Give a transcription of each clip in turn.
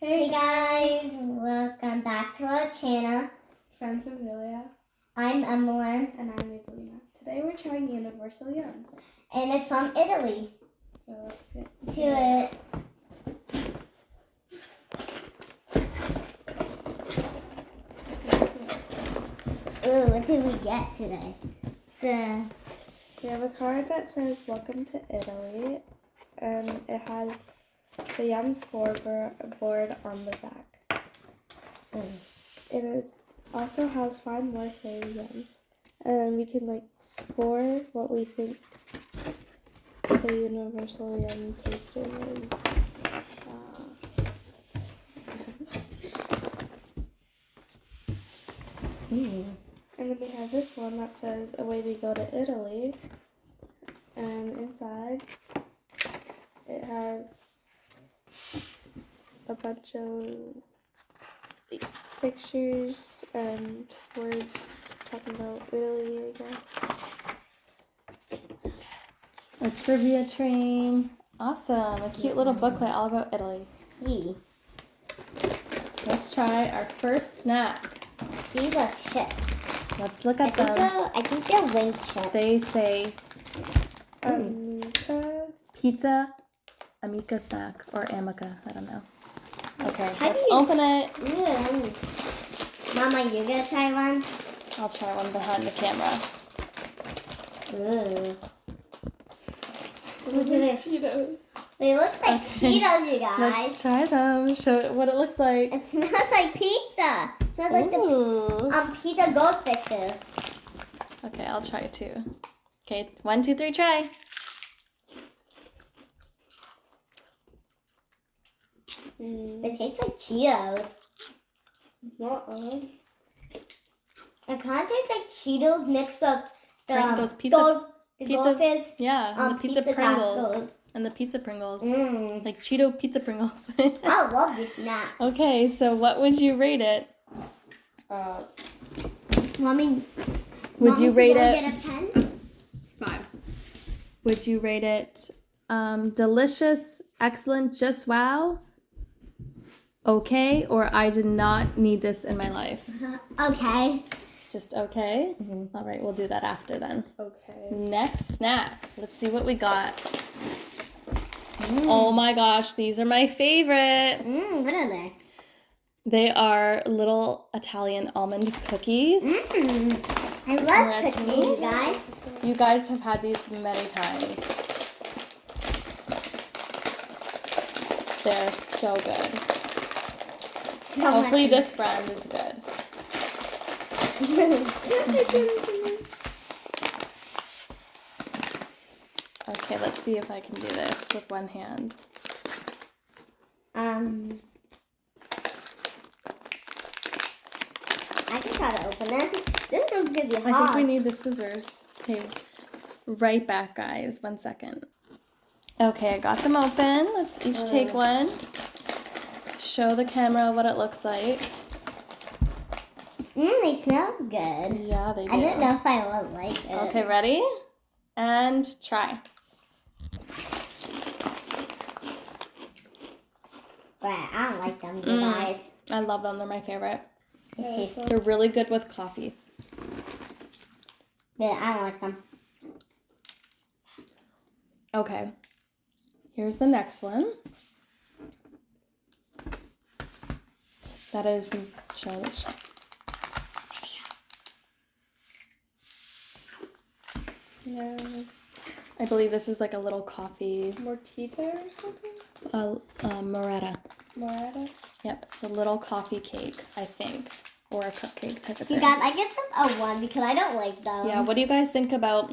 Hey guys, welcome back to our channel. From Familia. I'm Emalynn. And I'm Avalina. Today we're trying Universal Yums. And it's from Italy. So let's get to it. Ooh, what did we get today? So we have a card that says Welcome to Italy. And it has the Yum scoreboard on the back. And it also has 5 more flavor yums. And then we can score what we think the Universal Yum tasting is. And then we have this one that says Away We Go to Italy. And inside it has a bunch of pictures and words talking about Italy, I guess. A trivia train. Awesome. A cute little booklet all about Italy. yeah. Let's try our first snack. These are chips. Let's look at them. I think they're wing chips. They say Amica. pizza, Amica snack, or Amica. I don't know. Okay, How let's do you- open it. Mama, you gonna try one? I'll try one behind the camera. Ooh. Cheetos. They look like Cheetos, you guys. Let's try them. Show what it looks like. It smells like pizza. It smells like the Ooh. pizza goldfishes. Okay, I'll try it too. Okay, 1, 2, 3, try. They taste like Cheetos. Uh-uh. It kind of tastes like Cheetos mixed with the Right, those pizza- goldfish. Yeah, and the pizza Pringles. tacos. And the pizza Pringles. Mm. Like Cheeto pizza Pringles. I love this snack. Okay, so what would you rate it? Mommy, Would you rate it? Get a pen? 5. Would you rate it delicious, excellent, just wow? Okay, or I did not need this in my life? Okay. Just okay? All right, we'll do that after then. Okay. Next snack. Let's see what we got. Oh my gosh, these are my favorite. What are they? They are little Italian almond cookies. I love Moretta. cookies, you guys. You guys have had these many times. They're so good. So Hopefully much. this brand is good. Okay, let's see if I can do this with one hand. I can try to open it. This one's gonna be hard. I think we need the scissors. Okay, right back, guys. 1 second. Okay, I got them open. Let's each take one. Show the camera what it looks like. They smell good. Yeah, they do. I didn't know if I would like it. Okay, ready? And try. But I don't like them, you guys. I love them. They're my favorite. Okay. They're really good with coffee. But I don't like them. Okay. Here's the next one. That is Charlotte's. Yeah. I believe this is like a little coffee. Moretta or something? Moretta. Moretta? Yep, it's a little coffee cake, I think. Or a cupcake type of You thing. guys, I get them a 1 because I don't like them. Yeah, what do you guys think about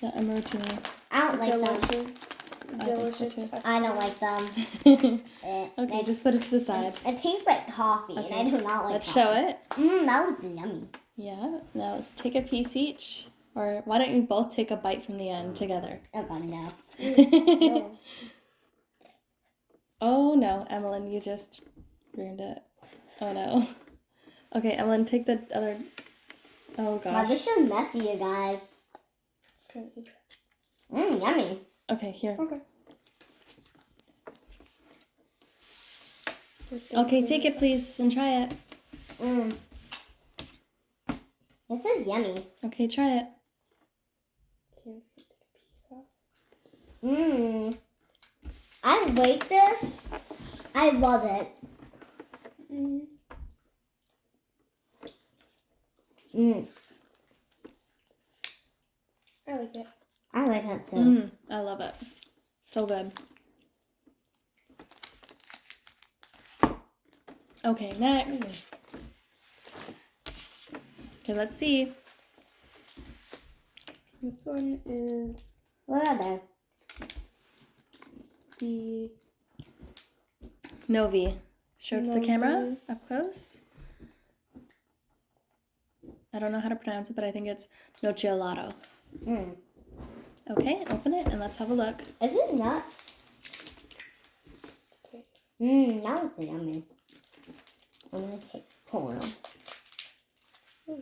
the martini? I don't like them. I think so too. I don't like them. Okay, just put it to the side. It tastes like coffee, and I do not like Let's coffee. show it. That was yummy. Yeah, now let's take a piece each. Or why don't you both take a bite from the end together? Oh, God, no. No. Oh no, Emalynn, you just ruined it. Oh no. Okay, Emalynn, take the other. Oh Wow, gosh. this is messy, you guys. Yummy. Okay, here. Okay. Okay, take it please and try it. Mmm. This is yummy. Okay, try it. Can't take a piece off. Mmm. I like this. I love it. Mm. Mmm. I like it. I like it too. I love it. So good. Okay, next. Okay, let's see. This one is What are they? the Novi. Show it to the camera Novi. up close. I don't know how to pronounce it, but I think it's nocciolato. Mmm. Okay, open it and let's have a look. Is it nuts? okay. Mmm, that was yummy. I'm gonna take corn. The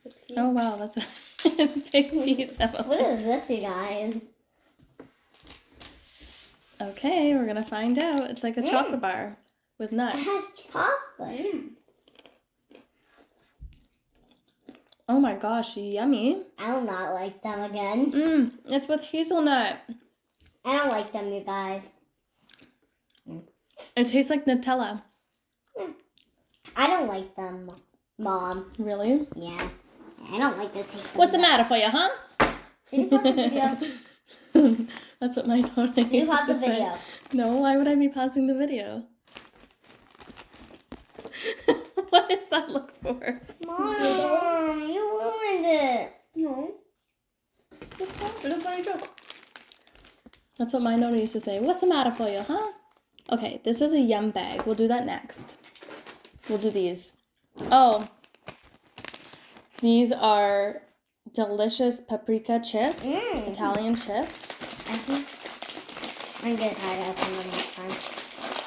piece. Oh wow, that's a big piece of What it. is this, you guys? Okay, we're gonna find out. It's like a chocolate bar with It nuts. has chocolate. Oh my gosh, yummy. I do not like them again. It's with hazelnut. I don't like them, you guys. It tastes like Nutella. I don't like them, Mom. Really? Yeah. I don't like the taste of What's the them. matter for you, huh? Did you pause the video? That's what my daughter Did you used pause to the say. video? No, why would I be pausing the video? What does that look for? Mom, you ruined it. No. It's my joke. That's what my nonna used to say. What's the matter for you, huh? Okay, this is a yum bag. We'll do that next. We'll do these. Oh, these are delicious paprika chips, Italian chips. I think I'm gonna try to open them next time.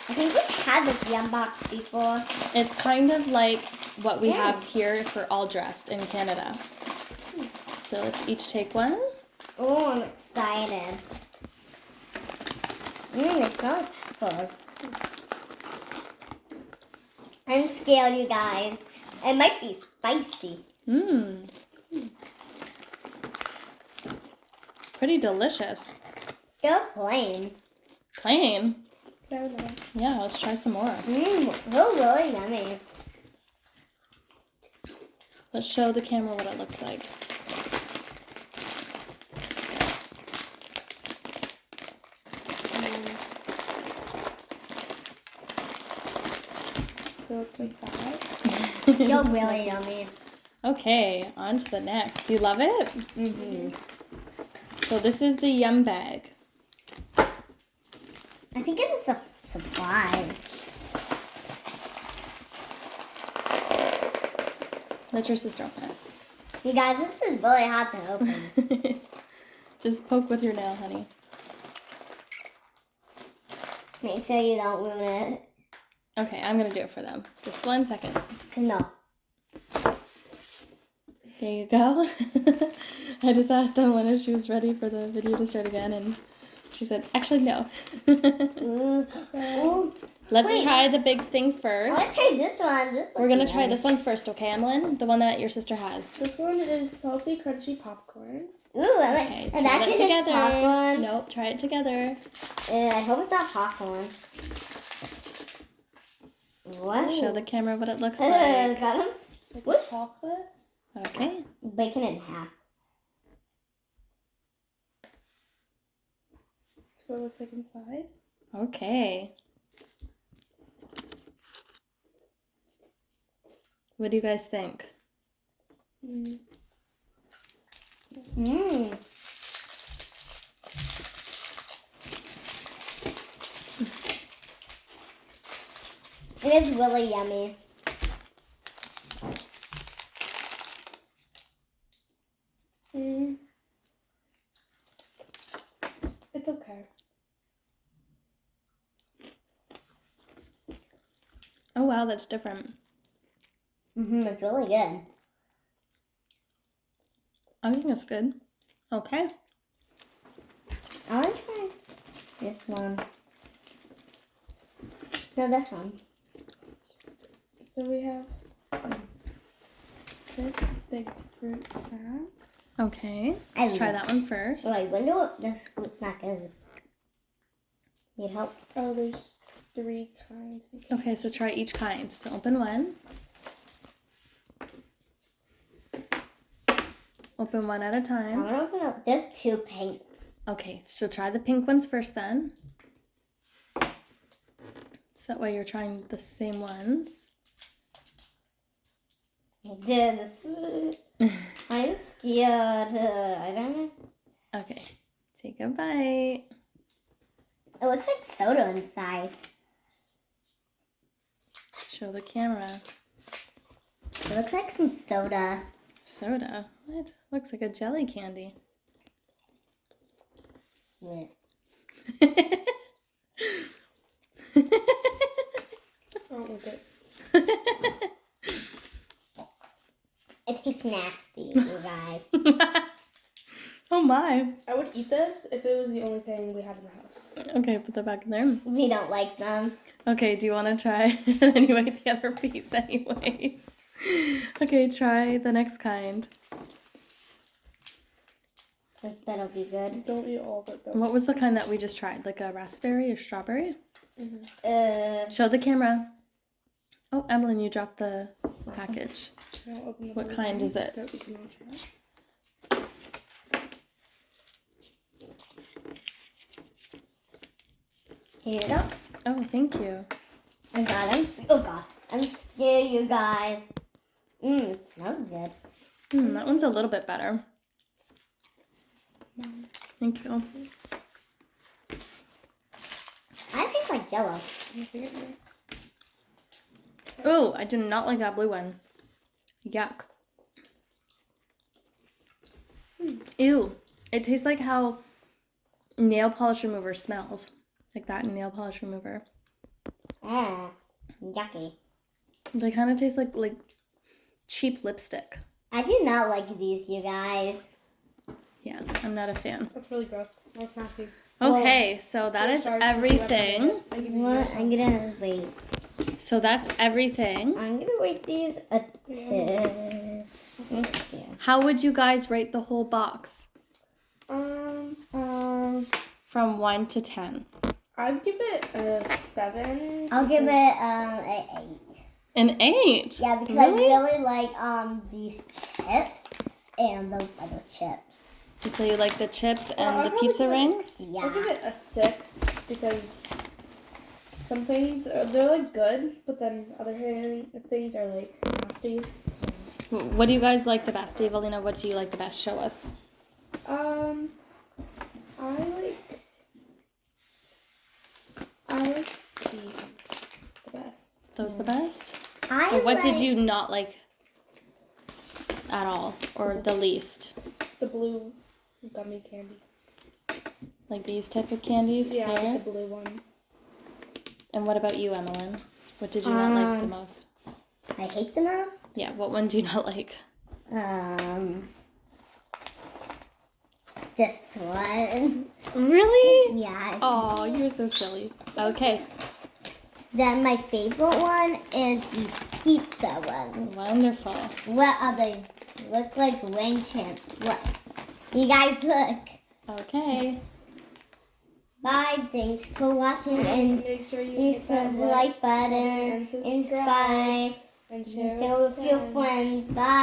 I think we've had this yum box before. It's kind of like what we have here for All Dressed in Canada. So let's each take one. Oh, I'm excited. It smells like peppers. I'm scared, you guys. It might be spicy. Pretty delicious. They're plain. Plain. No, no. Yeah, let's try some more. They're really yummy. Let's show the camera what it looks like. They look like that. They're really yummy. Okay, on to the next. Do you love it? So this is the yum bag. I think it's a surprise. Let your sister open You guys, this is really hard to open. it. Just poke with your nail, honey. Make sure you don't ruin it. Okay, I'm gonna do it for them. Just 1 second. No. There you go. I just asked Emalynn if she was ready for the video to start again, and she said, actually, no. Ooh. Let's Wait. try the big thing Let's first. try this one. We're gonna try this one first, okay, Emalynn? The one that your sister has. This one is salty, crunchy popcorn. Ooh, I like Okay, and try that it is together. popcorn. Nope, try it together. I hope it's not popcorn. What? Show the camera what it looks Got like. him. Like What's chocolate. Okay. bacon in half? That's what it looks like inside. Okay. What do you guys think? Mmm. It is really yummy. It's okay. Oh wow, that's different. It's really good. I think it's good. Okay. I want to try this one. No, this one. So we have this big fruit snack. Okay, let's try that one first. Well, I wonder what this fruit snack is. Need help? Oh, there's 3 kinds. Okay, so try each kind. So open one. Open one at a I'm time. gonna open up. There's 2 pink. Okay, so try the pink ones first then. So that way you're trying the same ones. Dude, I'm scared. I don't know. Okay, take a bite. It looks like soda inside. Show the camera. It looks like some soda. Soda? What? Looks like a jelly candy. Yeah. Oh, okay. It tastes nasty, you guys. Oh my. I would eat this if it was the only thing we had in the house. Okay, put that back in there. We don't like them. Okay, do you want to try? Anyway, the other piece anyways. Okay, try the next kind. That'll be good. Don't eat all of it though. What was the kind that we just tried? Like a raspberry or strawberry? Mm-hmm. Show the camera. Oh, Emalynn, you dropped the package. I'll open the What blue kind one. is it? Don't you know what? Here you go. Oh, thank you. Oh god, I'm scared, you guys. It smells good. That one's a little bit better. Thank you. I think like Jello. Ooh, I do not like that blue one. Yuck. Ew. It tastes like how nail polish remover smells. Like that nail polish remover. Yucky. They kind of taste like cheap lipstick. I do not like these, you guys. Yeah, I'm not a fan. That's really gross. That's nasty. Okay, so that is everything. What? I'm gonna wait. So that's everything. I'm gonna rate these a 10. How would you guys rate the whole box? From 1 to 10. I'd give it a 7. I'll give it an 8. An 8? Yeah, because Really? I really like these chips and those other chips. So you like the chips and I'd the probably pizza give it- rings? Yeah. I'll give it a 6 because some things they're like good, but then other things are like nasty. What do you guys like the best? Avalina, what do you like the best? Show us. I like these the best. Those the best? I What did like- you not like at all? Or the least? The blue gummy candy. Like these type of candies Yeah, here? the blue one. And what about you, Emalynn? What did you not like the most? I hate the most. Yeah, what one do you not like? This one. Really? Yeah. Oh, you're so silly. Okay, Then my favorite one is the pizza one. wonderful. What are they? Look like rain chips. Look. You guys look. Okay. Bye. Thanks for watching and Make sure you hit hit that the like button and subscribe and subscribe. and Share with your friends. Bye.